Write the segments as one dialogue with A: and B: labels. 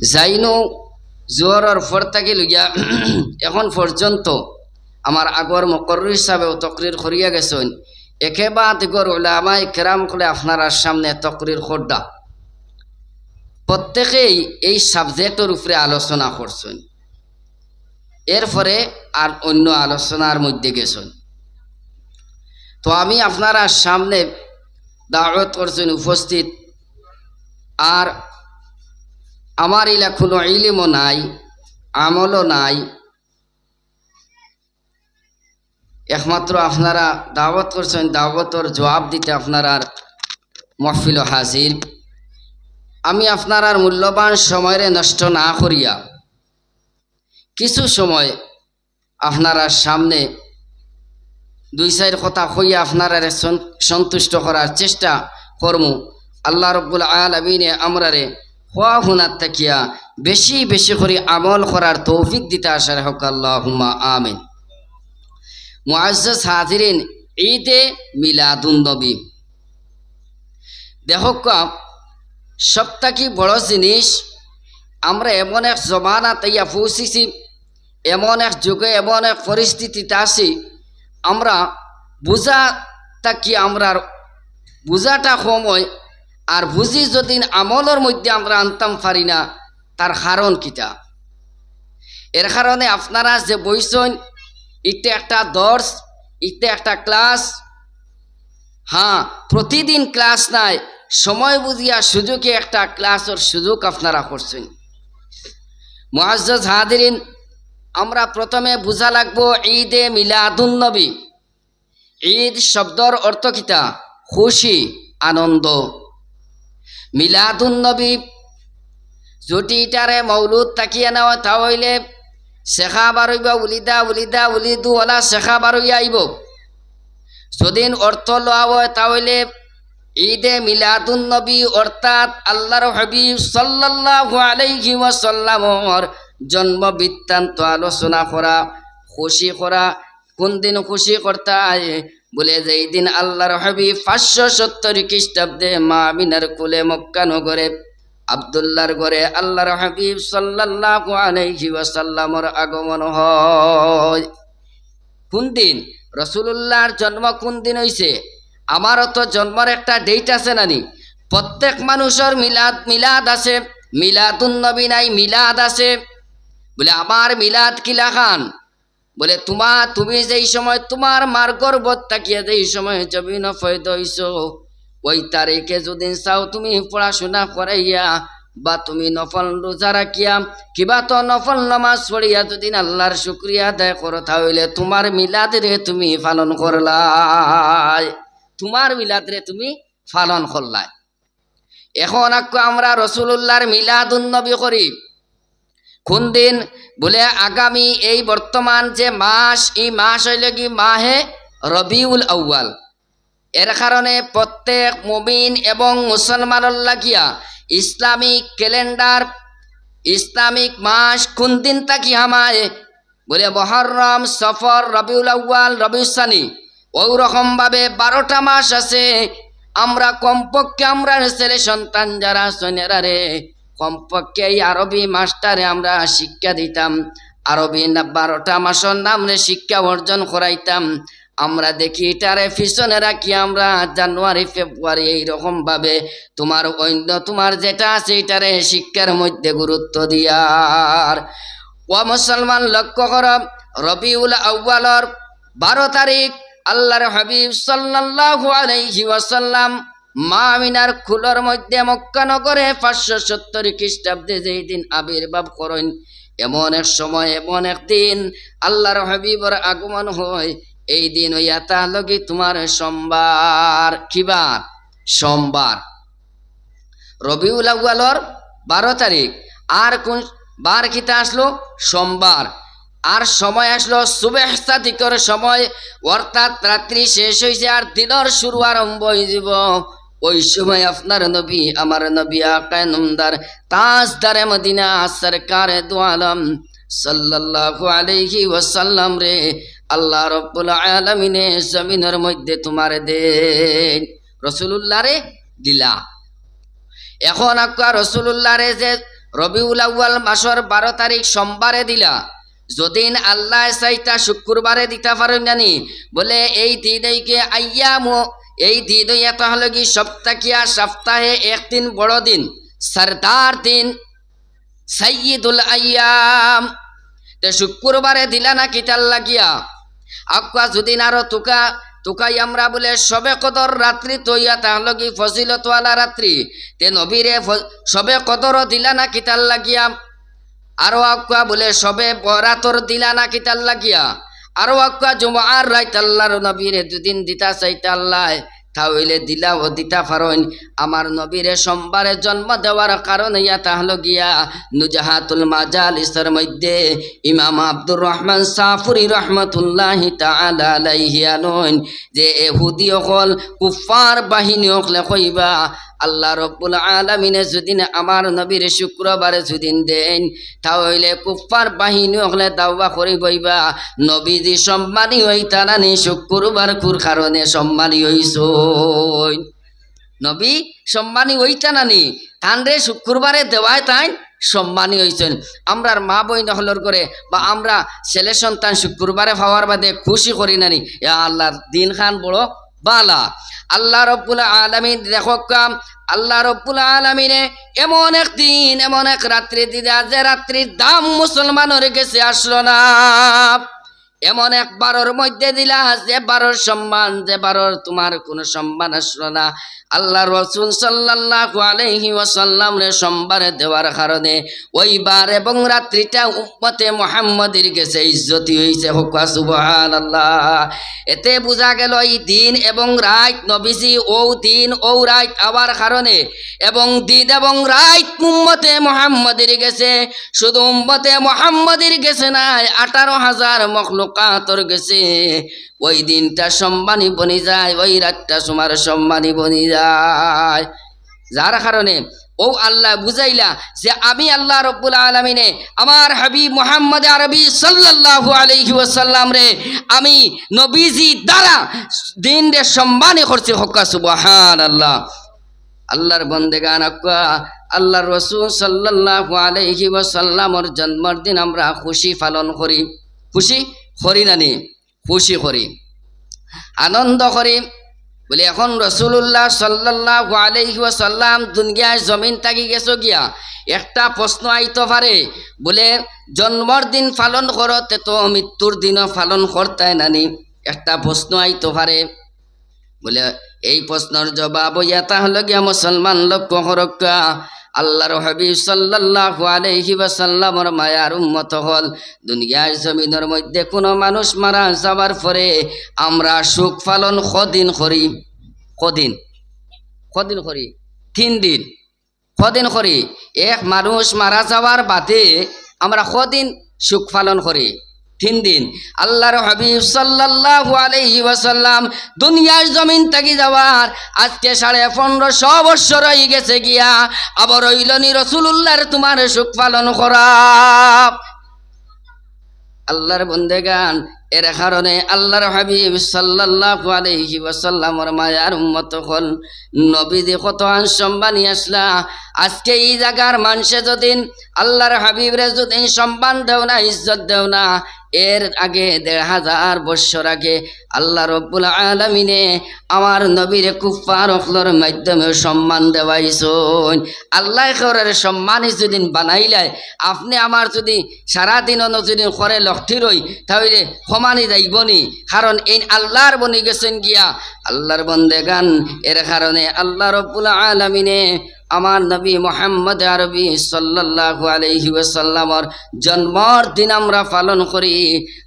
A: যাইনো জোয়ারের ফর থাকি লইয়া এখন পর্যন্ত আমার আগর মুকররির হিসাবেও তকরির করিয়া গেছেন। একেবারে দিগর উলামায়ে কেরাম করে আপনার সামনে তকরির খোদ্দা প্রত্যেকেই এই সাবজেক্টের উপরে আলোচনা করছেন। এরপরে আর অন্য আলোচনার মধ্যে গেছেন। তো আমি আপনারা সামনে দাওয়াত করছেন উপস্থিত, আর আমার ইলা কোনো ইলমও নাই, আমলও নাই, একমাত্র আপনারা দাওয়াত করছেন, দাওয়াতর জবাব দিতে আপনারা মহফিল হাজির। আমি আপনার মূল্যবান সময়ের নষ্ট না করিয়া কিছু সময় আপনারা সামনে দুই চার কথা কইয়া আপনারা সন্তুষ্ট করার চেষ্টা করমু। আল্লাহ রব্বুল আলামিনে আমরারে হওয়া হুনার থাকিয়া বেশি বেশি করে আমল করার তৌফিক দিতে আসার হক আল্লাহুম্মা আমিন। মুআজ্জাজ হাজিরিন, ঈদে মিলাদুন নবী দেখো সবথেকে বড় জিনিস, আমরা এমন এক জমানা তাইয়া পৌঁছেছি, এমন এক যুগে এমন এক পরিস্থিতিতে আছি, আমরা বুঝা থাকি আমরা বুঝাটা সময় আর বুঝি যদি আমলের মধ্যে আমরা আনতাম পারি না, তার কারণ কিটা? এর কারণে আপনারা যে বইছেন, এটা একটা দর্শ, এটা একটা ক্লাস। হ্যাঁ, প্রতিদিন ক্লাস নাই, সময় বুঝিয়া সুযোগে একটা ক্লাসের সুযোগ আপনারা করছেন। মুআজ্জাজ হাজিরিন, আমরা প্রথমে বুঝা লাগবো ঈদে মিলাদুন নবী। ঈদ শব্দর অর্থ কিতা? খুশি, আনন্দ। মিলাদুন নবী যদি এটারে মৌলুদ তাকিয়ে নেওয়া তাহলে শেখা বারইবা উলিদা উলিদা উলিদু ওলা শেখা বারইয়া আইব। যদি অর্থ লওয়া হয় তাহলে ঈদে মিলাদুন নবী অর্থাৎ আল্লাহর হাবিব সাল্লাল্লাহু আলাইহি ওয়াসাল্লামর জন্ম বৃত্তান্ত আলোচনা করা, খুশি করা। কোন দিন খুশি করতে হয়? বলে যে এই দিন আল্লাহর হাবিব 570 খ্রিস্টাব্দে মা আমিনার কোলে মক্কা নগরে আব্দুল্লাহর ঘরে আল্লাহর হাবিব সাল্লাল্লাহু আলাইহি ওয়াসাল্লামর আগমন হয়। কোন দিন? রাসূলুল্লাহর জন্ম কোন দিন হইছে? আমারও তো জন্মের একটা ডেট আছে নানি? প্রত্যেক মানুষের মিলাদ আছে, মিলাদুন নবী নাই, মিলাদ আছে। বলে আমার মিলাদ কিলা খান? বলে তুমি যেই সময় তোমার মার গর্ভত থাকিয়া যেই সময় জমিন ফয়দ হইছ, ওই তারিখে যদি চাও তুমি পড়াশোনা করাইয়া বা তুমি নফল রোজা রাখিয়া কিবা তো নফল নামাজ পড়িয়া যদি আল্লাহর শুকরিয়া আদায় করো, তাহলে তোমার মিলাদ রে তুমি পালন করলাই, তোমার মিলাদ রে তুমি পালন করলাই। এখন আমরা রাসূলুল্লাহর মিলাদুন নবী করি কোন দিন? বলে আগামী এই বর্তমান যে মাস, এই মাস হইল কি মাহে রবিউল আউয়াল। এর কারণে প্রত্যেক মুমিন এবং মুসলমানের লাগিয়া ইসলামিক ক্যালেন্ডার, ইসলামিক মাস কোন দিন তাকি হামায়? বলে মুহররম, সফর, রবিউল আউয়াল, রবিউল সানি। ওই রকম ভাবে 12টা মাস আছে। আমরা কমপক্ষে আমরা ছেলে সন্তান যারা সৈন্যরা রে কমপক্ষে এই আরবি মাসটারে আমরা শিক্ষা দিতাম, আরবি 12টা মাসের নামে শিক্ষা অর্জন করাইতাম। আমরা দেখি এটারে পিছনে রাখি আমরা জানুয়ারি ফেব্রুয়ারি এইরকম ভাবে তোমার অন্য তোমার যেটা আছে এটারে শিক্ষার মধ্যে গুরুত্ব দিয়ার। ও মুসলমান লক্ষ্য কর, রবিউল আউয়ালর 12 তারিখ আল্লাহর হাবিব সাল্লাল্লাহু আলাইহি ওয়াসাল্লাম মা আমিনার কুলের মধ্যে মক্কা নগরে 570 খ্রিস্টাব্দে যেই দিন আবির্ভাব করেন, এমন এক সময় এমন এক দিন আল্লাহর হাবিবর আগমন হয়। এই দিন হইয়া তাহলে তোমার সোমবার। কিবার? সোমবার। রবিউল আউয়ালর 12 তারিখ। আর কোন বার কিতা আসলো? সোমবার। আর সময় আসলো সুবহ সাদিকর সময়, অর্থাৎ রাত্রি শেষ হয়েছে আর দিনের শুরু আরম্ভ হয়ে যাব। ওই সময় আপনার নবী, আমার নবী আকায়ে নামদার তাজদারে মদিনা সরকারে দু আলম সাল্লাল্লাহু আলাইহি ওয়াসাল্লাম রে আল্লাহ রাব্বুল আলামিনে জমিনের মধ্যে তোমার দেন। রাসূলুল্লাহ রে দিলা। এখন রাসূলুল্লাহ রে যে রবিউল আউয়াল মাসর 12 তারিখ সোমবারে দিলা, যদিন আল্লাহ চাইতা শুক্রবারে দিতে পারেন জানি বলে এই দিনকে আইয়াম, এই দিন এত হলো কি সপ্তাহে একদিন বড় দিন, সরদার দিন, সাইয়্যিদুল আইয়াম। তে শুক্রবারে দিলা না কিতাল লাগিয়া আক্কা যদিন আরো তুকাই আমরা বলে সবে কদর রাত্রি তৈয়া তাহলে কি ফজিলতওয়ালা রাত্রি, তে নবীরে সবে কদরও দিলা না কিতাল লাগিয়া, আরো আক্কা বলে সবে বরাতর দিলা না কিতাল লাগিয়া, আরো আক্কা জুমার রাত আল্লাহর নবীরে দুদিন দিতা চাইতা আল্লাহ তাহলে দিলা ও দিতা পারেন। আমার নবীরে সোমবারে জন্ম দেওয়ার কারণে ইয়া তাহলে গিয়া নুজাহাতুল মাজালিসের মধ্যে ইমাম আব্দুর রহমান সাফুরি রহমতুল্লাহি তাআলা আলাইহি আনন যে ইহুদি হল কুফার বাহিনী হলে কইবা আল্লাহ রব্বুল আলামিনে যদি আমার নবীর শুক্রবারে যদিন দেন তাহলে কুফার বাহিনী হলে দাওয়া করি বইবা নবীজি সম্মানী হইতারা নি শুক্রবার কুর কারণে সম্মানী হইছ, নবী সম্মানী হইতা নানি তানরে শুক্রবারে দেওয়ায় তাই সম্মানী হইছেন। আমরার মা বই নহলর করে বা আমরা ছেলে সন্তান শুক্রবারে পাওয়ার বাদে খুশি করি নানি আল্লাহর দিন খান বড় বালা। আল্লাহ রব্বুল আলামিন দেখো কাম, আল্লাহ রব্বুল আলামিনে এমন এক দিন এমন এক রাত্রি দিদা যে রাত্রির দাম মুসলমানের কাছে আসলো না, এমন এক বারোর মধ্যে দিলা যে বারোর সম্মান, যে বারোর তোমার কোনো সম্মান আসলো না। আল্লাহ রাসূল সাল্লাল্লাহু আলাইহি ওয়াসাল্লাম রে সোমবারে দেওয়ার কারণে ওই বার এবং রাত্রিটা উম্মতে মুহাম্মাদের কাছে ইজ্জতি হইছে, হোক সুবহানাল্লাহ। এতে বোঝা গেল এই দিন এবং রাত নবীজি ও দিন ও রাত আবার কারণে এবং দিন এবং রাত উম্মতে মুহাম্মাদের কাছে, শুধু উম্মতে মুহাম্মাদের কাছে নাই 18,000 মখলুকাতর কাছে ওই দিনটা সম্মানী বনি যায়, ওই রাতটা তোমার সম্মানী বনি যায়। যার কারণে ও আল্লাহ বুঝাইলা যে আমি আল্লাহ রব্বুল আলামিনে আমার হাবিব মুহাম্মদ আরবি সাল্লাল্লাহু আলাইহি ওয়াসাল্লাম রে আমি নবীজি দ্বারা দিন রে সম্মানী করছি, হক্কা সুবহানাল্লাহ। আল্লাহর বন্দেগান আল্লাহর রাসূল সাল্লাল্লাহু আলাইহি ওয়াসাল্লামর জন্মের দিন আমরা খুশি পালন করি, খুশি করি নানি, খুশি করি, আনন্দ করি বলে। এখন রাসূলুল্লাহ সাল্লাল্লাহু আলাইহি ওয়াসাল্লাম দুনিয়ায় জমিন থাকি গেছো গিয়া একটা প্রশ্ন আইতে পারে বলে জন্মর দিন পালন করতে তো মৃত্যুর দিনও পালন করতাই নানি, একটা প্রশ্ন আইতে পারে বলে। এই প্রশ্নের জবাব ইয়া হলো গিয়া মুসলমান লক্ষ্য করক্কা আল্লাহর হাবিব সাল্লাল্লাহু আলাইহি ওয়াসাল্লামর মায়ার উম্মত হল দুনিয়ার জমিনের মধ্যে কোনো মানুষ মারা যাবার পরে আমরা সুখ পালন কদিন করি, কদিন করি 3 দিন, কদিন করি। এক মানুষ মারা যাওয়ার বাদে আমরা কদিন সুখ পালন করি, 3 দিন। আল্লাহর হাবিব সাল্লাল্লাহু আলাইহি ওয়াসাল্লাম দুনিয়ার জমিন থেকে যাওয়ার আজকে 1550 বছর হয়ে গেছে গিয়া আবার হইলনি রাসূলুল্লাহর তোমার সুখ পালন করা। আল্লাহর বন্দেগান এর কারণে আল্লাহর হাবিব সাল্লাল্লাহু আলাইহি ওয়াসাল্লামর মায়ার উম্মত হল নবীজি কত সম্মানী আসলা। আজকে এই জায়গার মানুষে যদিন আল্লাহর হাবিবরে যদিন সম্মান দেও না, ইজ্জত দেও না, এর আগে 1500 বছর আগে আল্লাহ রব্বুল আলামিনে আমার নবীর কুফার অখলর মাধ্যমে সম্মান দেওয়াইছেন। আল্লাহ খরের সম্মানী যদিন বানাইলাই আপনি আমার যদি সারাদিন যদি খরে লক্ষি রই তাহলে সমানি যাইবনি, কারণ এই আল্লাহর বনি গেছেন গিয়া আল্লাহর বন্দেগান। এর কারণে আল্লাহ রব্বুল আলামিনে আমার নবী মুহাম্মদ আরবি সাল্লাল্লাহু আলাইহি ওয়াসাল্লামর জন্মর দিন আমরা পালন করি,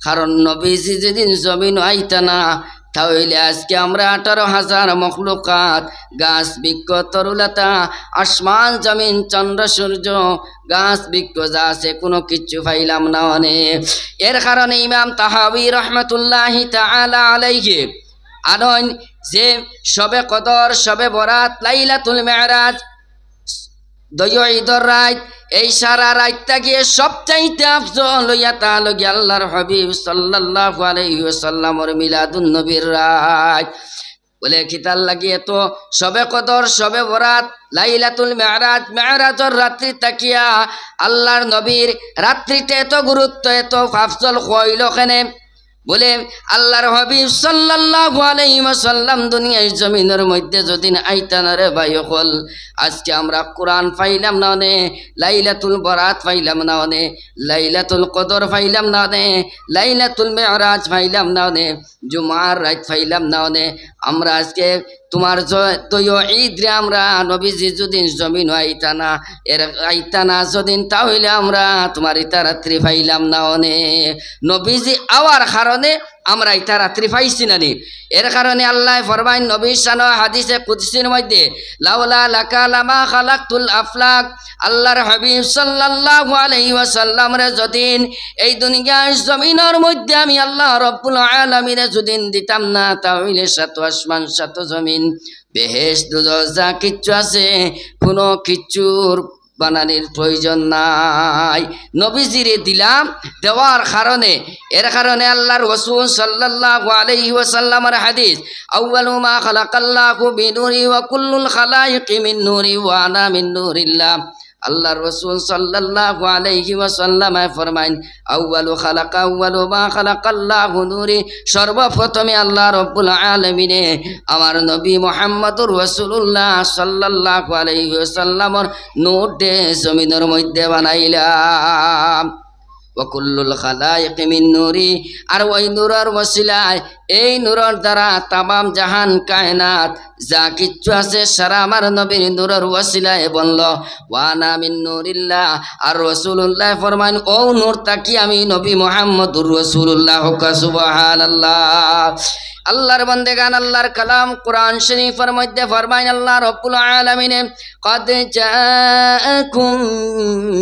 A: কারণ নবীজি যেদিন জমিন আইতা না তাহলে আজকে আমরা 18,000 মখলুকাত গাছ বৃক্ষ তরুলতা আসমান জমিন চন্দ্র সূর্য গাছ বৃক্ষ যা আছে কোনো কিচ্ছু পাইলাম না অনেক। এর কারণে ইমাম তাহাবী রহমতুল্লাহি তাআলা আলাইহি আনন যে শবে কদর, শবে বরাত, লাইলাতুল মেরাজ, ঈদর রাত, এই সারা রাতটা গিয়ে সবচাইতে আফজল হইয়া তাহলে গিয়ে আল্লাহর হাবিব সাল্লাল্লাহু আলাইহি ওয়াসাল্লামর মিলাদুন নবীর রাত। বলে কিতাল লাগিয়ে তো সবে কদর সবে বরাত লাইলাতুল মেরাজ মেরাজর রাত্রি তাকিয়া আল্লাহর নবীর রাত্রিতে এত গুরুত্ব এত আফজল হইল কেনে বলে আল্লাহর হাবিব সাল্লাল্লাহু আলাইহি ওয়াসাল্লাম দুনিয়ার জমিনের মধ্যে যদিন আইতানা রে ভাই হল আজকে আমরা কোরআন পাইলাম না নে লাইলাতুল বরাত পাইলাম না নে লাইলাতুল কদর পাইলাম না নে লাইলাতুল মেরাজ পাইলাম না নে জুমার রাত পাইলাম না নে আমরা আজকে তোমার তৈয় ঈদ রে আমরা নবীজি যদিন জমিন আইতানা এর আইতানা যদিন তাহলে আমরা তোমার ইতা রাত্রি পাইলাম না অনে নবীজি আওয়ার কারণে আমরা ইতা রাত্রি পাইছি না নি এর কারণে আল্লাহ ফরমাইন নবীর শানো হাদিসে কুদসির মধ্যে লাউলা লাকা লামা খালাকতুল আফলাক আল্লাহর হাবিব সাল্লাল্লাহু আলাইহি ওয়াসাল্লাম রে যদিন এই দুনিয়ার জমিনের মধ্যে আমি আল্লাহ রব্বুল আলামিন যদিন দিতাম না তাহলে সাত আসমান সাত জমিন বেহেশত দোজখ যা কিচ্ছু আছে কোনো কিচ্ছুর বানানির প্রয়োজন নাই নবীজিরে দিলাম দেওয়ার কারণে এর কারণে আল্লাহর রাসূল সাল্লাল্লাহু আলাইহি ওয়াসাল্লামের হাদিস আউয়ালু মা খালাকাল্লাহু বিনূরি ওয়া কুল্লুল খালাইকি মিন নূরি ওয়া আনা মিন নূরিল্লাহ আল্লাহর রাসূল সাল্লাল্লাহু আলাইহি ওয়াসাল্লাম ফরমাইন আউয়ালু মা খালাকাল্লাহু নূরি সর্বপ্রথমে আল্লাহ রাব্বুল আলামিনে আমার নবী মুহাম্মদুর রাসূলুল্লাহ সাল্লাল্লাহু আলাইহি ওয়াসাল্লামর নূর দে জমিনের মধ্যে বানাইলাম ওয়াকুল্লুল খালাইক মিন নূরি আর ওই নূরের ওসিলায় এই নূরের দ্বারা তামাম জাহান কায়নাত যা কিচ্ছু আছে সারা আমার নবীর নূরের ওসিলায় বলল ওয়ানা মিন নূরিল্লাহ আর রাসূলুল্লাহ ফরমান ও নূর তাকি আমি নবী মুহাম্মদুর রাসূলুল্লাহ সুবহানাল্লাহ আল্লাহর বান্দেগান আল্লাহর কালাম কোরআন শরীফের মধ্যে ফরমায় আল্লাহ রব্বুল আলামিন قد جاءكم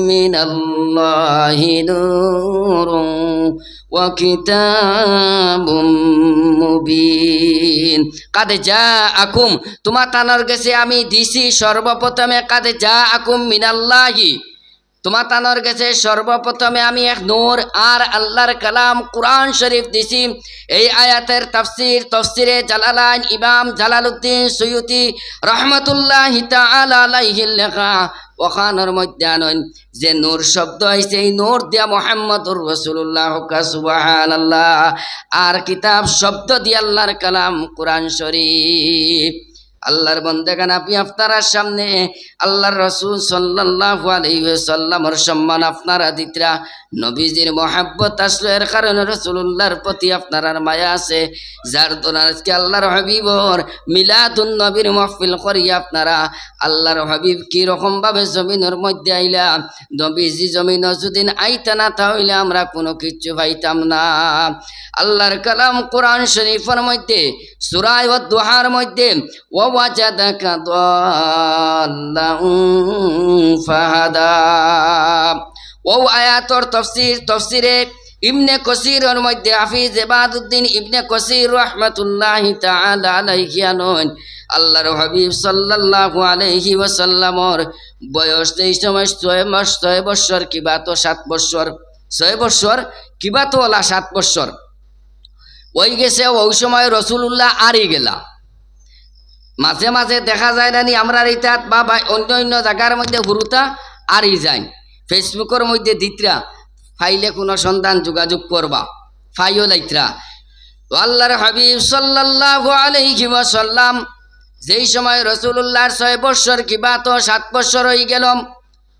A: من الله نور وكتاب مبين قد جاءكم তোমার তানার কাছে আমি দিছি সর্বপ্রথমে قد جاءكم من الله তোমার তানোর গেছে সর্বপ্রথমে আমি এক নূর আর আল্লাহর কালাম কোরআন শরীফ দিছি এই আয়াতের তফসিরে জালালাইন ইমাম জালালউদ্দিন সুয়ুতি রাহমাতুল্লাহি তাআলা আলাইহি লেখা ওখানের মধ্যে আনন যে নূর শব্দ আইছে এই নূর দিয়া মুহাম্মদুর রাসূলুল্লাহ সুবহানাল্লাহ আর কিতাব শব্দ দিয়া আল্লাহর কালাম কোরআন শরীফ আল্লাহর বান্দাগান আপনি আপনার সামনে আল্লাহর রাসূল সাল্লাল্লাহু আলাইহি ওয়াসাল্লামের সম্মান আপনারা দিতরা নবীজির মহব্বত আসলো এর কারণে রাসূলুল্লাহর প্রতি আপনার মায়া আছে যার দ্বারা আজকে আল্লাহর হাবিবর মিলাদুন নবীর মাহফিল করি আপনারা আল্লাহর হাবিব কি রকম ভাবে জমিনের মধ্যে আইলা নবীজি জমিন যদিন আইতা না তাহলে আমরা কোনো কিচ্ছু পাইতাম না আল্লাহর কালাম কোরআন শরীফের মধ্যে সূরা ওয়াদ-দুহার মধ্যে ووجدك ضالا فهدى ও আয়াতর তফসিরে ইবনে কসিরের মধ্যে হাফিজ ইবাদউদ্দিন ইবনে কসির রাহমাতুল্লাহি তাআলা আলাইহি আনন আল্লাহর হাবিব সাল্লাল্লাহু আলাইহি ওয়াসাল্লামর বয়স এই সময় 6 বছর কিবা তো 7 বছর 6 বছর কিবা তো 7 বছর ওই গেছে ওই সময় রাসূলুল্লাহ আরি গেলা মাঝে মাঝে দেখা যায় না আমরা ইতাত বা অন্য অন্য জায়গার মধ্যে হুরুতা আরি যায় ফেসবুকের মধ্যে দিতরা ফাইলে কোনো সন্তান যোগাযোগ করবা ফাইও লাইতরা আল্লাহর হাবিব সাল্লাল্লাহু আলাইহি ওয়াসাল্লাম যেই সময় রাসূলুল্লাহর 6 বছর কিবা তো 7 বছর হয়ে গেল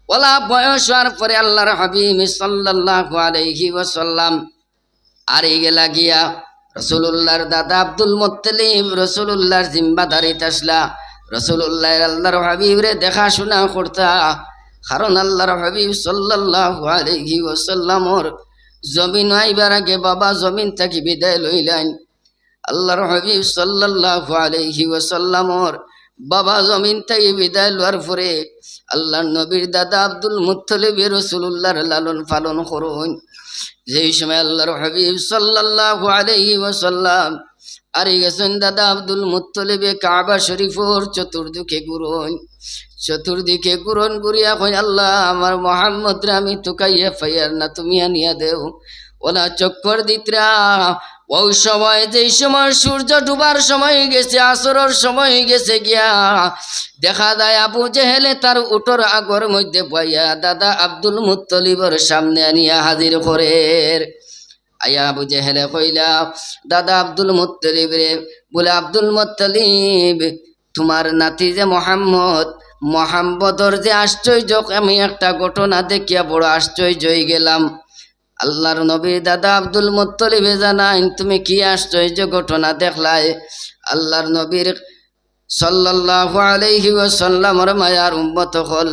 A: ওলা বয়স হওয়ার পরে আল্লাহর হাবিব সাল্লাল্লাহু আলাইহি ওয়াসাল্লাম আরি গেলা গিয়া রাসূলুল্লাহর দাদা আব্দুল মুত্তালিব রাসূলুল্লাহর জিম্মাদারিতে আসলা রাসূলুল্লাহ আল্লাহর হাবিবরে দেখাশোনা করতা কারণ আল্লাহর হাবিব সাল্লাল্লাহু আলাইহি ওয়াসাল্লামর জমিন আইবার আগে বাবা জমিন থেকে বিদায় লইলেন আল্লাহর হাবিব সাল্লাল্লাহু আলাইহি ওয়াসাল্লামর বাবা জমিন থেকে বিদায় লওয়ার পরে আল্লাহর নবীর দাদা আব্দুল মুত্তালিব রাসূলুল্লাহর লালন পালন করুন যেই সময় আল্লাহর হাবিব সাল্লাল্লাহু আলাইহি ওয়াসাল্লাম আরে গেছেন দাদা আব্দুল মুত্তালিবে কাবা শরীফর চতুর্দিকে ঘুরন ঘুরিয়া কই আল্লাহ আমার মুহাম্মদ রে আমি তোকাইয়া ফাইয়ার না তুমি আনিয়া দেও ওলা চক্কর দিতরা ওই সময় যেই সময় সূর্য ডুবার সময় গেছে, আসরের সময় গেছে গিয়া, দেখা যায় আবু জেহেলে তার উটর আগর মধ্যে পাইয়া দাদা আব্দুল মুত্তলিবর সামনে আনিয়া হাজির করে। আয়া আবু জেহেলে কইলা দাদা আব্দুল মুত্তলিব রে, বলে আব্দুল মুত্তলিব তোমার নাতি যে মোহাম্মদর যে আশ্চর্য, আমি একটা ঘটনা দেখিয়া বড় আশ্চর্য হয়ে গেলাম। আল্লাহর নবী দাদা আব্দুল মুত্তলিবে জানাইন তুমি কি আশ্চর্য ঘটনা দেখলাই? আল্লাহর নবীর সাল্লাল্লাহু আলাইহি ওয়াসাল্লামর মায়ার উম্মত হল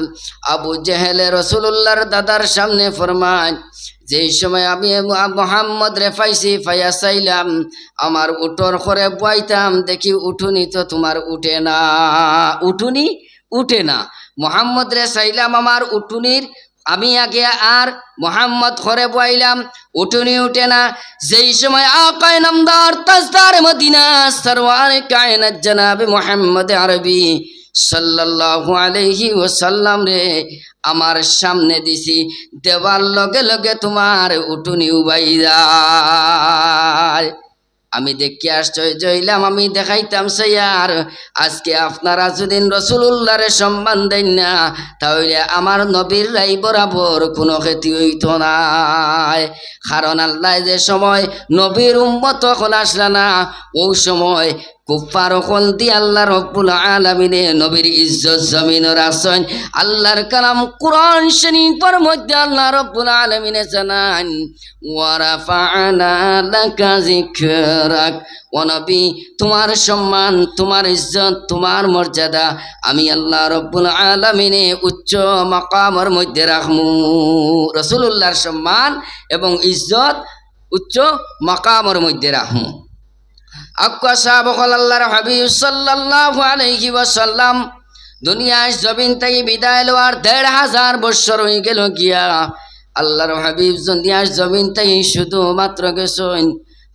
A: আবু জেহেলে রাসূলুল্লাহর দাদার সামনে ফরমায়, যেই সময় আমি মোহাম্মদ রে পাইছি, পাইয়া চাইলাম আমার উটর করে বইতাম, দেখি উঠুনি তো তোমার উঠে না, উঠুনি উঠে না। মোহাম্মদ রে চাইলাম আমার উঠুনির, আমি আগে আর মোহাম্মদ করে বইলাম, উঠুনি উঠে না। যেই সময় আকায় নামদার তাজদার মদিনা সরওয়ার কায়নাত জনাবে মুহাম্মদ আরবি সাল্লাল্লাহু আলাইহি ওয়াসাল্লাম রে আমার সামনে দিছি, দেওয়ার লগে লগে তোমার উঠুনি উবাই যায়। আমি দেখি আশ্চর্য হইলাম, আমি দেখাইতাম আর আজকে আপনারা যদি রসুলুল্লাহরে সম্মান দেন না, তাহলে আমার নবীর রাই বরাবর কোনো ক্ষতি হইত নাই। কারণ আল্লাহ যে সময় নবীর উম্মত হল আসলা না, ওই সময় কুফার হল দিয়ে আল্লাহ রব্বুল আলামিনে নবীর ইজ্জত জমিনের আসন। আল্লাহর কালাম কুরআন শরীফের মধ্যে আল্লাহ রব্বুল আলামিনে জানান, ওয়া রাফা'না লাকা যিকরাক, ও নবী তোমার সম্মান, তোমার ইজ্জত, তোমার মর্যাদা আমি আল্লাহ রব্বুল আলামিনে উচ্চ মাকামের মধ্যে রাখমু। রাসূলুল্লাহর সম্মান এবং ইজ্জত উচ্চ মাকামের মধ্যে রাখমু। আক্কা সাহাব হল আল্লাহর হাবিব সাল্লাল্লাহু আলাইহি ওয়াসাল্লাম দুনিয়ায় জমিন থেকে বিদায় লওয়ার ১৫০০ বছর হয়ে গেল গিয়া। আল্লাহর হাবিব দুনিয়ার জমিন থেকে শুধুমাত্র গেছেন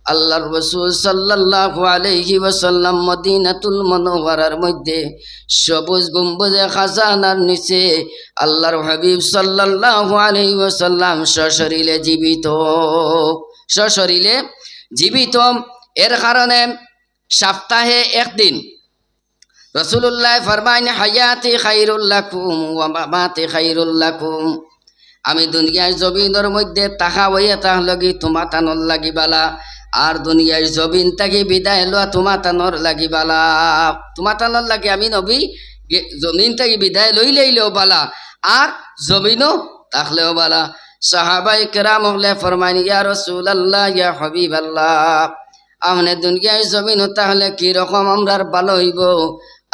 A: আল্লাহর রাসূল সাল্লাল্লাহু আলাইহি ওয়াসাল্লাম মদিনাতুল মুনাওয়ারার মধ্যে সবুজ গম্বুজে খাজানার নিচে আল্লাহর হাবিব সাল্লাল্লাহু আলাইহি ওয়াসাল্লাম সশরীরে জীবিত, সশরীরে জীবিত। এর কারণে সপ্তাহে একদিন রাসূলুল্লাহ ফরমাইন, হায়াতি খায়রুল লাকুম ওয়া মামাতি খায়রুল লাকুম, আমি দুনিয়ার জমিনের মধ্যে তাহা হইয়া তাহলগি তোমাতানোর লাগিবালা, আর দুনিয়ার জমিন তাকে বিদায় লওয়া তোমাতানোর লাগিবালা। তোমাতানোর লাগে আমি নবী জমিন থেকে বিদায় লইলেও বালা, আর জমিনও তাহলেও বালা। সাহাবায়ে কেরাম হলে ফরমাইন, ইয়া রাসূলুল্লাহ ইয়া হাবিবাল্লাহ, আমনে দুনিয়ার জমিন তাহলে কি রকম আমরার ভালো হইব,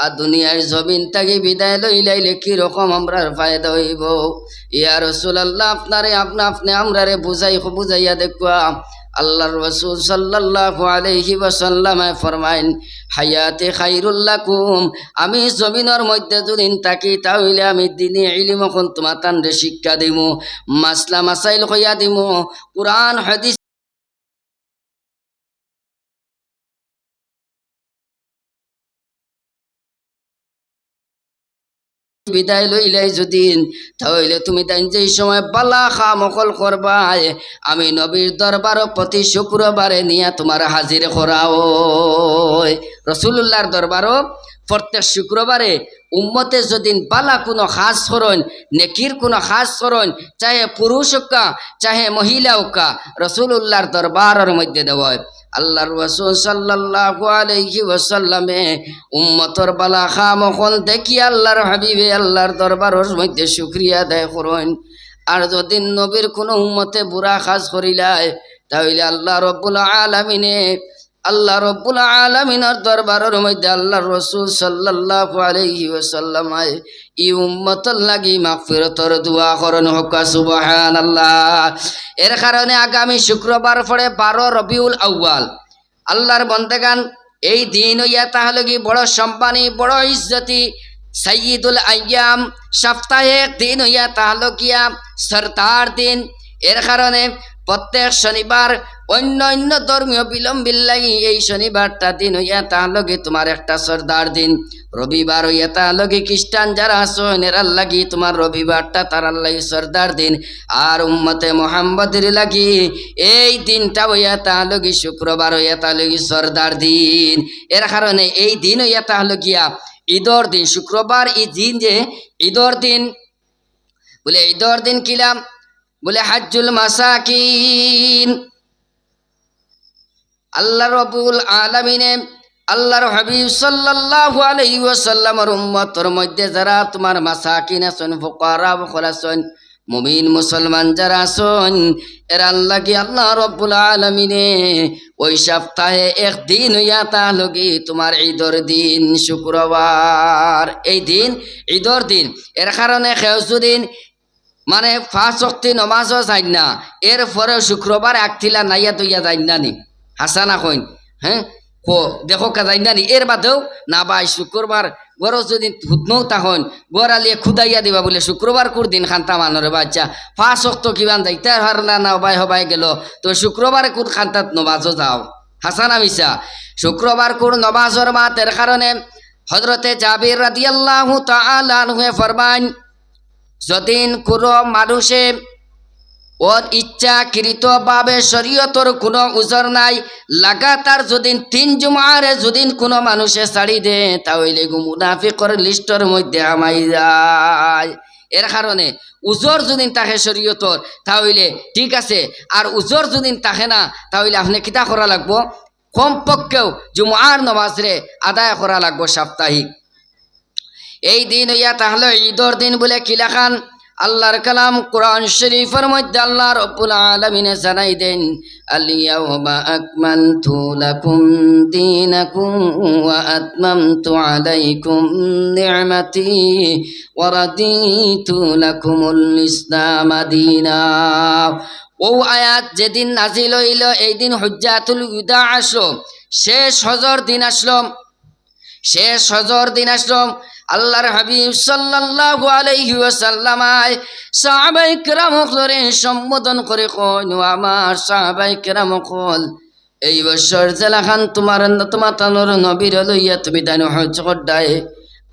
A: আর দুনিয়ার জমিন থেকে বিদায় লইলাইলে কি রকম আমরার ফায়দা হইব? ইয়া রাসূলুল্লাহ আপনারে আপনি আমরারে বুঝাইয়া দেখুয়া। আল্লাহর রাসূল সাল্লাল্লাহু আলাইহি ওয়াসাল্লাম ফরমাইন, হায়াতে খায়রুল লাকুম, আমি জমিনের মধ্যে যদি থাকি তাহলে আমি দিনে ইলম এখন তোমার তানরে শিক্ষা দিমু, মাসলা মাসাইল কইয়া দিমু, কুরআন হাদিস বিদায় লইলাই যদি, তাহলে তুমি তাই যেই সময় বালা খামকল করবাই, আমি নবীর দরবার প্রতি শুক্রবারে নিয়ে তোমার হাজির করাও। রাসূলুল্লাহর দরবারও প্রত্যেক শুক্রবারে উম্মতে যদি বালা কোনো খাস করন, নেকির কোনো খাস করন, চাহে পুরুষ হোকা চাহে মহিলা হোকা, রাসূলুল্লাহর দরবারের মধ্যে দেওয়া। আল্লাহর রাসূল সাল্লাল্লাহু আলাইহি ওয়াসাল্লামে উম্মতর বালা খামকল দেখি আল্লাহর হাবিবে আল্লাহর দরবারের মধ্যে শুকরিয়া আদায় করেন। আর যদি নবীর কোনো উম্মতে বুড়া কাজ করিলায়, তাহলে আল্লাহ রব্বুল আলামিনের দরবারের মধ্যে আল্লাহর রাসূল সাল্লাল্লাহু আলাইহি ওয়াসাল্লাম ই উম্মতর লাগি মাগফিরাতর দোয়া করেন, হোক সুবহানাল্লাহ। এর কারণে আগামী শুক্রবার পরে 12 রবিউল আউয়াল আল্লাহর বন্দেগান এই দিন হইয়া তাহলে কি বড় সম্মানী, বড় ইজ্জতি, সাইয়্যিদুল আইয়াম, সপ্তাহে দিন হইয়া তাহলে গিয়া সরদার দিন। এর কারণে প্রত্যেক শনিবার অন্য অন্য ধর্মীয় বিলম্বির লাগি এই শনিবারটা দিন হইয়া তাহলে তোমার একটা সর্দার দিন, রবিবার হইয়া তাহলে খ্রিস্টান যারা আছেন এরার লাগি তোমার রবিবারটা তারার লাগি সর্দার দিন, আর উম্মতে মোহাম্মদের লাগি এই দিনটা হইয়া তাহলে শুক্রবার হইয়া তাহলে সর্দার দিন। এর কারণে এই দিন হইয়া তাহলে গিয়া ঈদর দিন। শুক্রবার এই দিন যে ঈদর দিন, বলে ঈদর দিন কিলাম, বলে হাজ্জুল মাসাকিন। আল্লাহ রাব্বুল আলামিনে আল্লাহর হাবিব সাল্লাল্লাহু আলাইহি ওয়াসাল্লামের উম্মতের মধ্যে যারা তোমার মাসাকিন আছেন, ফুকারা আছেন, মুমিন মুসলমান যারা আছেন, এরা আল্লাহকে আল্লাহ রাব্বুল আলামিনে ওই সপ্তাহে একদিন হইয়া তাহলে তোমার ঈদর দিন শুক্রবার, এই দিন ঈদর দিন। এর কারণে খেউসুদিন মানে 5 ওয়াক্ত নমাজও যাই না, এরপরে শুক্রবার আগথিলা নাইয়া তৈয়া যাই না নি, হাসানা কইন, হ্যাঁ কো দেখো কা যাই না নি, এর বাদেও না ভাই শুক্রবার গড় যদি হুদনও তখন গড়ালিয়ে খুদাইয়া দিবা বলে শুক্রবার কোর দিন খান্তা মানরে বাচ্চা 5 ওয়াক্ত কিবান যাইতে হারলা না ভাই হবাই গেল, তো শুক্রবার কোর খান্তাত নমাজও যাও, হাসানা মিসা শুক্রবার কোর নমাজর মাতের কারণে হযরতে জাবির রাদিয়াল্লাহু তাআলা আনহু ফরমান, যদিন কোনো মানুষে ওর ইচ্ছাকৃতভাবে শরীয়তর কোনো উজর নাই, লাগাতার যদিন 3 জুমারে যদিন কোনো মানুষে ছাড়ি দে তাহলে মুনাফিকর লিস্টর মধ্যে আমাই যায়। এর কারণে উজর যদিন তাকে শরীয়তর তাহলে ঠিক আছে, আর উজর যদিন তাকে না তাহলে আপনি কিতা করা লাগবো, কমপক্ষেও জুমার নামাজরে আদায় করা লাগবো সাপ্তাহিক। এই দিন হইয়া তাহলে ঈদর দিন বলে কিলাখান আল্লাহর কালাম কোরআন শরীফের মধ্যে আল্লাহ রাব্বুল আলামিন জানাই দেন, আল-ইয়াওমা আকমালতু লাকুম দীনাকুম ওয়া আতমামতু আলাইকুম নি'মাতি ওয়া রাদিতু লাকুমুল ইসলাম দীনা। ও আয়াত যেদিন নাজিল হইল এই দিন হুজ্জাতুল উদা আসলো, শেষ হজর দিন আসলো, শেষ হজর দিন আসলো। আল্লাহর হাবিব সাল্লাল্লাহু আলাইহি ওয়াসাল্লাম সাহাবায়ে কেরামকে সম্বোধন করে কইন, আমার সাহাবায়ে কেরাম কল, এই বছর জেলাখান তোমার তানোর নবীর লইয়া তুমি তাই হজ করদায়,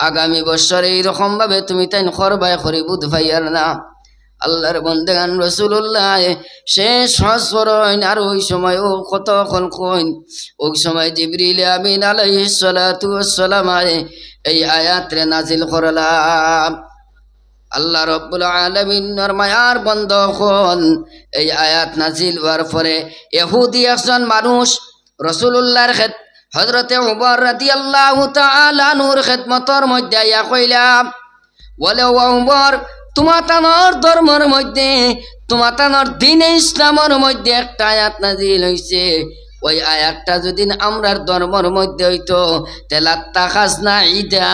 A: আগামী বছর এইরকম ভাবে তুমি তাই করবাই করি বুধ ভাইয়ার না। আল্লাহর বন্দেগান রাসূলুল্লাহ শেষ হজ করেন, আর ওই সময় ও কতক্ষণ কইন, ওই সময় জিবরিল আমিন আলাইহিস সালাতু ওয়াসসালাম এই আয়াতরে নাজিল করলাম। আল্লাহ রাব্বুল আলামিনের মায়ার বন্ধ হন, এই আয়াত নাজিল হওয়ার পরে ইহুদি একজন মানুষ রাসূলুল্লাহর হযরতে উমর রাদিয়াল্লাহু তাআলা আনহুর খিদমতের মধ্যে আইয়া কইলাম, বলে ও উমর, তোমাতানোর ধর্মের মধ্যে তোমাতানোর দ্বীনে ইসলামের মধ্যে একটা আয়াত নাজিল হইছে, ওই আয়াতটা যদি আমরার ধর্মের মধ্যে হইতো তাহলে তাখাজনা ঈদা,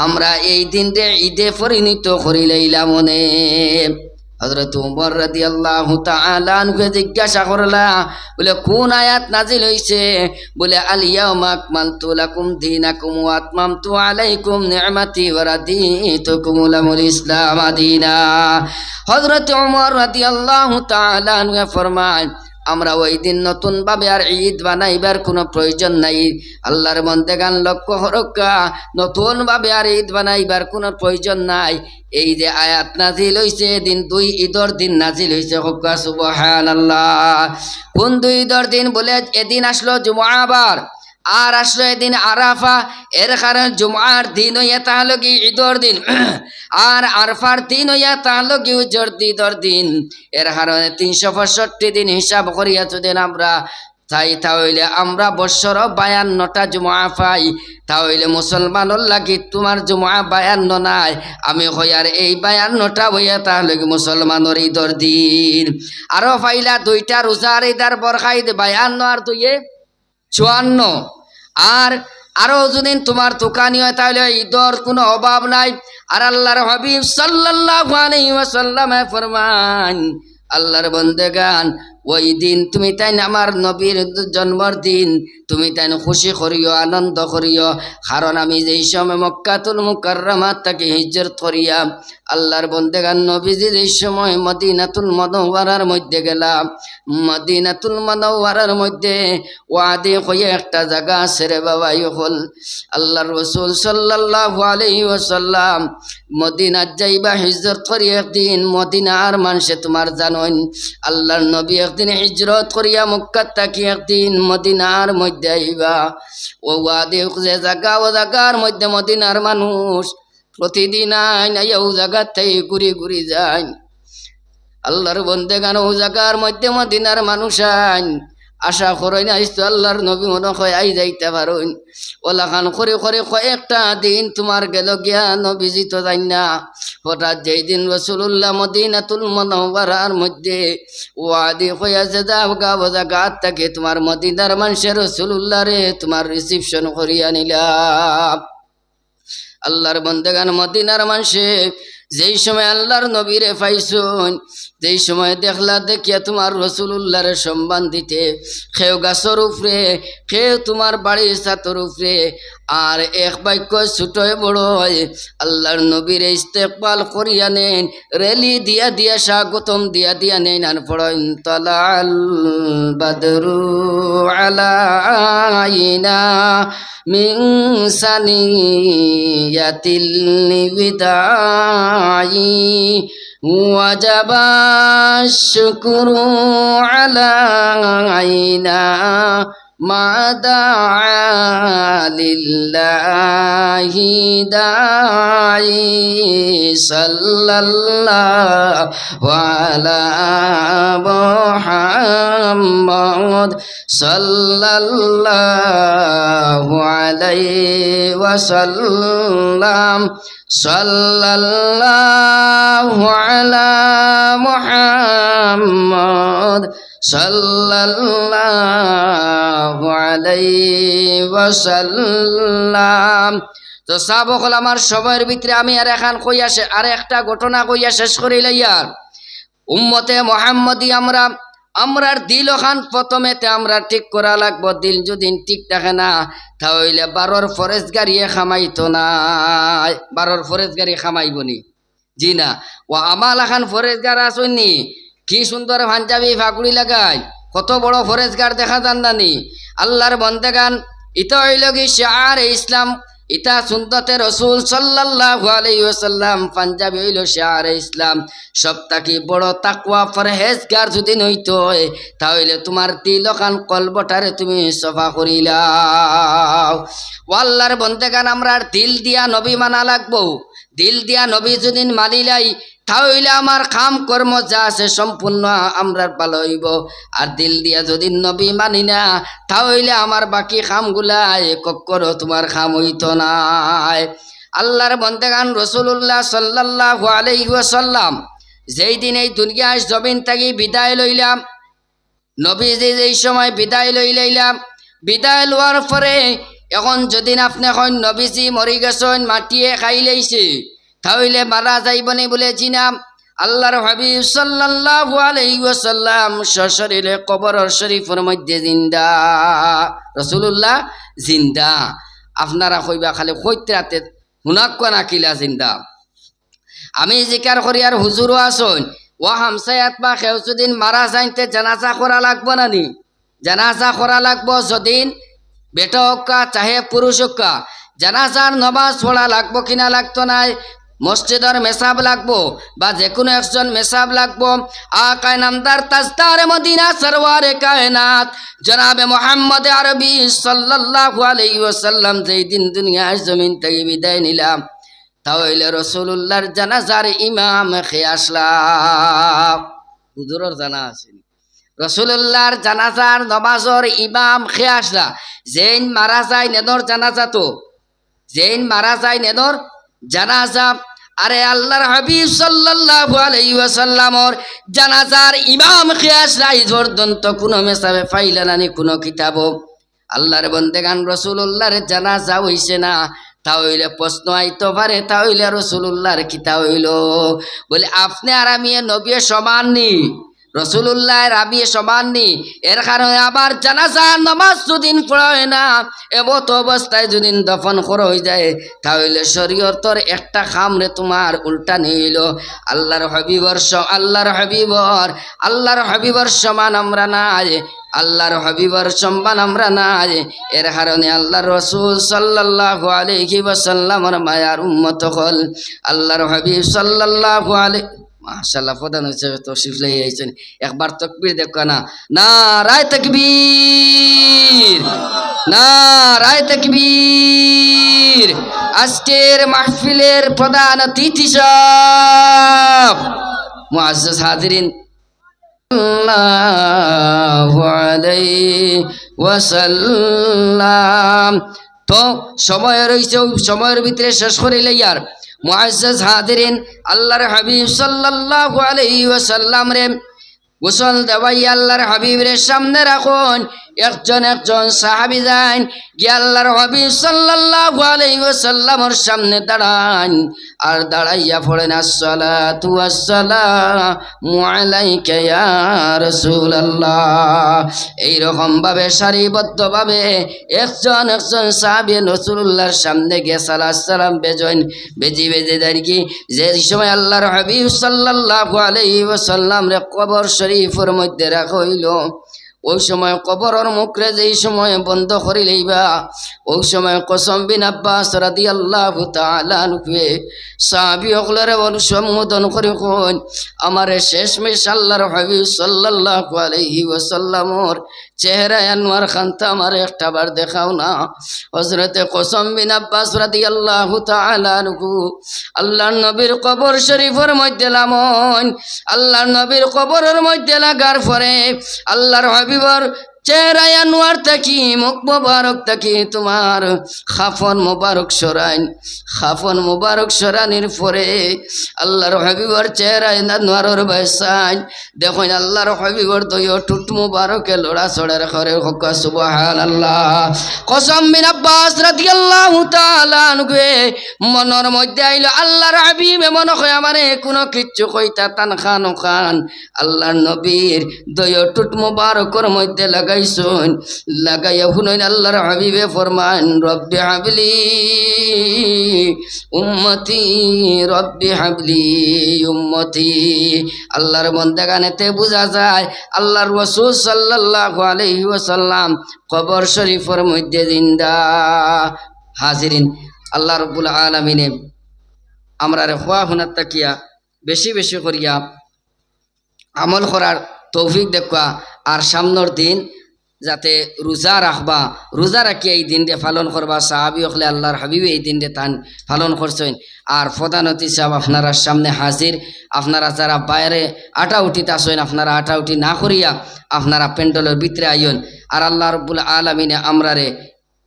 A: আমরা এই দিনটা ঈদে পরিণত করি লইলাম মনে। হযরত উমর রাদিয়াল্লাহু তাআলা আনহু জিজ্ঞাসা করলা, বলে কোন আয়াত নাজিল হইছে? বলে আল ইয়াউমা আকমালতু লাকুম দীনাকুম ওয়া আতমামতু আলাইকুম নি'মাতি ওয়া রাদিতুকুমুল ইসলাম দীনা। হযরত উমর রাদিয়াল্লাহু তাআলা আনহু ফরমান, আমরা ওই দিন নতুন ভাবে আর ঈদ বানাইবার কোনো প্রয়োজন নাই। আল্লাহর বন্দেগান লক্ষ্য হরক্কা, নতুন ভাবে আর ঈদ বানাইবার কোনো প্রয়োজন নাই। এই যে আয়াত নাজিল হইছে দিন 2 ঈদর দিন নাজিল হইছে, হক্কা সুবহানাল্লাহ। কোন 2 ঈদর দিন? বলে এদিন আসলো জুমআবার, আর আসলো এদিন আরাফা। এর কারণ জুমার দিন হইয়া তাহলে কি ঈদর দিন, আর আরফার দিন হইয়া তাহলে কি ঈদর দিন। এর কারণে 365 দিন হিসাব করিয়া যদি আমরা তাই তাহলে আমরা বৎসর 52টা জুমা পাই। তাহলে মুসলমানের লাগি তোমার জুমা 52 নাই, আমি হইয়ার এই 52টা হইয়া তাহলে কি মুসলমানের ঈদর দিন। আরো পাইলা 2টা রোজার ঈদার বরখা ঈদ 52 আর 2 54। আর আরো যদি তোমার দোকানি হয় তাহলে ঈদর কোনো অভাব নাই। আর আল্লাহর হাবিব সাল্লাল্লাহু আলাইহি ওয়াসাল্লাম ফরমান, আল্লাহর বন্দেগান ওই দিন তুমি তাই আমার নবীর জন্মর দিন তুমি তাই খুশি করিও, আনন্দ করিও। কারণ আমি যেই সময় মক্কাতুল মুকাররমাত থেকে হিজরত করিয়া আল্লাহর বন্দেগান নবীজি যেই সময় মদিনাতুল মুনাওয়ারার মধ্যে গেলাম, মদিনাতুল মুনাওয়ারার মধ্যে ওয়াদি হয়ে একটা জায়গা আছে রে বাবা, হল আল্লাহর রাসূল সাল্লাল্লাহু আলাইহি ওয়াসাল্লাম মদিনাত যাইবা হিজরত করি একদিন। মদিনার মানুষে তোমার জানেন আল্লাহর নবী একদিন হিজরত করিয়া মক্কা থাকি একদিন মদিনার মধ্যে আইবা। ও ওয়াদি যে জায়গা, ও জায়গার মধ্যে মদিনার মানুষ প্রতিদিন আইন ও জায়গার থেকে ঘুরি ঘুরি যায়। আল্লাহর বন্দেগান ও জায়গার মধ্যে মদিনার মানুষ আইন আশা করেন আইস আল্লাহর নবী মনে হয় আই যাইতে পারেন। ওলাখান করে করে কয়েকটা দিন তোমার গেল গিয়া নবীজি তো যাই না। হঠাৎ যেই দিন রাসূলুল্লাহ মদিনাতুল মুনাওয়ারার মধ্যে ওয়াদি হইয়া যে যাও গা জায়গার থেকে তোমার মদিনার মানুষের রাসূলুল্লাহ রে তোমার রিসিপশন করিয়া নিলাম। আল্লাহর বন্দেগান মদিনার মানুষে যেই সময় আল্লাহর নবীরে পাইছুন, যেই সময় দেখলা দেখিয়া তোমার রাসূলুল্লাহরে সম্মান দিতে, খেউ গাছর উপরে, খেউ তোমার বাড়ির ছাতর উপরে, আর এক বাক্য ছোটয় বড় হয় আল্লাহর নবীরে ইস্তেকবাল করিয়া নেন, রেলি দিয়া দিয়া স্বাগতম দিয়া দিয়া নেন। আর পড়েন তালাল বাদরু আলাইনা মিন সানিয়াতিল বিদাই ওয়াজাবা শুকরু আলাইনা মা দাআ লিল্লাহি দাঈ সাল্লাল্লাহু আলা মুহাম্মদ সাল্লাল্লাহু আলাইহি ওয়াসাল্লাম সাল্লাল্লাহু আলা মুহাম্মদ সাল্লাল্লাহু আলাইহি ওয়াসাল্লাম। তো সাবকল আমার সময়ের ভিতরে আমি আর এখন আর একটা ঘটনা কইয়া শেষ করি লইয়ার। উম্মতে মুহাম্মদী আমরার দিল খান প্রথমেতে আমরা ঠিক করা লাগবো। দিল যদি ঠিক থাকে না তাহলে 12 ফরেজ গাড়িয়ে খামাইতো না। 12 ফরেজ গাড়ি খামাইবনি জি না। ও আমাল খান ফরেজ গাড় আসুননি, কি সুন্দর পাঞ্জাবি ফাগুড়ি লাগায়, কত বড় ফরেজগার দেখা যান নানি। আল্লাহর বন্দেগান ইতা হইল কি শিআর ইসলাম, ইতা সুন্নতে রাসূল সাল্লাল্লাহু আলাইহি ওয়াসাল্লাম। পাঞ্জাবি হইল শিআর ইসলাম। সবথেকে বড় তাকওয়া পরহেজগার যদি হইতো তাহলে তোমার দিল কান কলবটারে তুমি সফা করিলাও। ও আল্লাহর বন্দেগান আমরা দিল দিয়া নবী মানা লাগবো। দিল দিয়া নবী যদি মানিলাই তাহলে আমার কাম কর্ম যা আছে সম্পূর্ণ আমরা ভালো হইব। আর দিল দিয়া যদি নবী মানি না তাহলে আমার বাকি কামগুলাই কক্করও তোমার কাম হইতো না। আল্লাহর বন্দেগান রাসূলুল্লাহ সাল্লাল্লাহু আলাইহি ওয়াসাল্লাম যেই দিন এই দুনিয়ার জমিন থেকে বিদায় লইলাম, নবীজি যেই সময় বিদায় লইলাম, বিদায় লওয়ার পরে এখন যদি আপনি এখন নবীজি মরি গেছেন, মাটিয়ে খাই লাইছে, তাহলে মারা যাইবনি বলে জিনাম। আল্লাহর হাবিব সাল্লাল্লাহু আলাইহি ওয়াসাল্লাম সশরীরে কবরের শরীফের মধ্যে জিন্দা। রাসূলুল্লাহ জিন্দা। আপনারা কইবা খালি কইতে রাতে হুনাক না কিলা জিন্দা। আমি জিকার করি আর হুজুরও আসুন, ও হামসায়াত বা খেউসুদ্দিন মারা যাইতে জানাজা করা লাগবো না নি? জানাজা করা লাগবো। যদিন বেটা হোক্কা চাহে পুরুষ হোক্কা, জানাজার নমাজ পড়া লাগবো কিনা লাগতো নাই? মসজিদের মেসাব লাগবো বা যে কোনো একজন মেসাব লাগবো। আকায়ে নামদার তাজদারে মদিনা সরওয়ারে কায়নাত জনাবে মুহাম্মদ আরবি সাল্লাল্লাহু আলাইহি ওয়াসাল্লাম যেই দিন দুনিয়ার জমিন থেকে বিদায় নিলাম, তাহলে রাসূলুল্লাহর জানাজার ইমাম খেয়ে আসলাম। হুজুরের জানা আছে রাসূলুল্লাহর জানাজার নমাজের ইমাম খেয়ে আসলা। যেইন মারা যায় নেদর জানাজা, তো যেইন মারা যায় নেদর জানাজা। আরে আল্লাহর হাবিব সাল্লাল্লাহু আলাইহি ওয়াসাল্লামর জানাজার ইমাম খেয়ে আসলা। এই পর্যন্ত কোনো মেসাবে পাইলা নানি কোনো কিতাব। আল্লাহর বন্দেগান রাসূলুল্লাহর জানাজা হইছে না, তাহলে প্রশ্ন আইতে পারে তাহলে রাসূলুল্লাহর কিতা হইল? বলে আপনি আর আমি নবী সমান নি? রসুল্লাহ রাবি সমান নি, এর কারণে আবার জানাজার নামাজ যদিন পড়ে না, এমত অবস্থায় যদি দফন করা হয়ে যায়, তাহলে শরীয়তর একটা খামরে তোমার উল্টা নিল। আল্লাহর হাবিবর সমান আমরা নাই, আল্লাহর হাবিবর সম্মান আমরা নাই। এর কারণে আল্লাহর রসুল সাল্লাল্লাহু আলাইহি ওয়াসাল্লামের মায়ার উম্মত হল আল্লাহর হাবিব সাল্লাল্লাহু আলাইহি। মাশাআল্লাহ, প্রধান হিসেবে তশরিফ লই আইছেন, একবার তাকবীর দেখো না, নারায়ে তাকবীর, নারায়ে তাকবীর। আজকের মাহফিলের প্রধান অতিথি সব মুআজ্জাজ হাজিরিন, সাল্লাল্লাহু আলাইহি ওয়াসাল্লাম। তো সময় রয়েছে, ওই সময়ের ভিতরে শেষ করে লইয়ার মুআজ্জাজ হাজিরিন, আল্লাহর হাবিব সাল্লাল্লাহু আলাইহি ওয়াসাল্লাম রে গোসল দেওয়াই আল্লাহর হাবিবের সামনে রাখুন। একজন একজন সাহাবী যান গিয়ে আল্লাহর হাবিব সাল্লাল্লাহু আলাইহি ওয়াসাল্লামের সামনে দাঁড়ান, আর দাঁড়াইয়া পড়েন আসসালাতু ওয়াসসালামু আলাইকা ইয়া রাসূলুল্লাহ। এইরকম ভাবে সারিবদ্ধভাবে একজন একজন সাহাবী রাসূলুল্লাহর সামনে গিয়ে সালাত সালাম বেজি দেন কি, যে সময় আল্লাহর হাবিব সাল্লাল্লাহু আলাইহি ওয়াসাল্লাম রে কবর শরীফের মধ্যে রাখা হইল, ওই সময় কবরের মুখরে যেই সময় বন্ধ করি লইবা, ওই সময় কসম বিন আব্বাস রাদিয়াল্লাহু তাআলা আনহু সাহাবী হকলরে অনুসম্বোধন করে কোন, আমারে শেষমেশ আল্লাহর হাবিব সাল্লাল্লাহু আলাইহি ওয়াসাল্লামর চেহারা আনোয়ার খানটা আমার একটা বার দেখাও না। হযরতে কসম বিন আব্বাস রাদিয়াল্লাহু তাআলা আনহু আল্লাহর নবীর কবর শরীফের মধ্যে লামন, আল্লাহর নবীর কবরের মধ্যে লাগার পরে আল্লাহর হাবিবর চেহারা আনোয়ার থাকি মুখ মোবারক থাকি তোমার খাফন মোবারক সরাইন, খাফন মোবারক সরানির পরে আল্লাহর হাবিবর চেহারা আনোয়ারের বাইসাইন দেখুন আল্লাহর হাবিবর দইও টুট মোবারকে লড়া ছড়ার করে হক সুবহানাল্লাহ। কসম বিন আব্বাস রাদিয়াল্লাহু তাআলা আনহু মনের মধ্যে আইলো আল্লাহর হাবিব এমন হয় আমারে কোনো কিচ্ছু কইতা তান খান খান, আল্লাহর নবীর দইও টুট মোবারকের মধ্যে লাগাইছুন, লাগাইয়া শুনুন আল্লাহর হাবিবে ফরমান রব্বি হাবলি উম্মতি, রব্বি হাবলি উম্মতি। আল্লাহর বান্দাগানেতে বোঝা যায় আল্লাহর রাসূল সাল্লাল্লাহু আলাইহি ওয়াসাল্লাম কবর শরীফের মধ্যে জিন্দা। হাজিরিন, আল্লাহ রাব্বুল আলামিনে আমরা হওয়া হুনার তাকিয়া বেশি বেশি করিয়া আমল করার তৌফিক দেখবা, আর সামনের দিন যাতে রোজা রাখবা, রোজা রাখি এই দিনটা পালন করবা। সাহাবী হলে আল্লাহর হাবিবে এই দিনটা তান পালন করছেন। আর প্রধান অতিথি সাহেব আপনারা সামনে হাজির, আপনারা যারা বাইরে আটা উঠিতে আসেন আপনারা আটা উঠি না করিয়া আপনারা প্যান্ডেলের ভিতরে আইন। আর আল্লাহ রাব্বুল আলামিনে আমরারে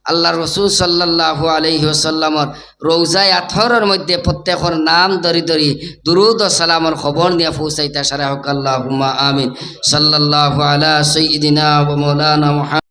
A: আল্লাহর রাসূল সাল্লাল্লাহু আলাইহি ওয়াসাল্লামর রওজায়ে আতহরের মধ্যে প্রত্যেকের নাম ধরি ধরি দুরুদ ও সালামের খবর নিয়ে পৌঁছাইতা সারা হক আল্লাহুম্মা আমিন। সাল্লাল্লাহু আলা সাইয়্যিদিনা ওয়া মাওলানা মুহাম্মদ।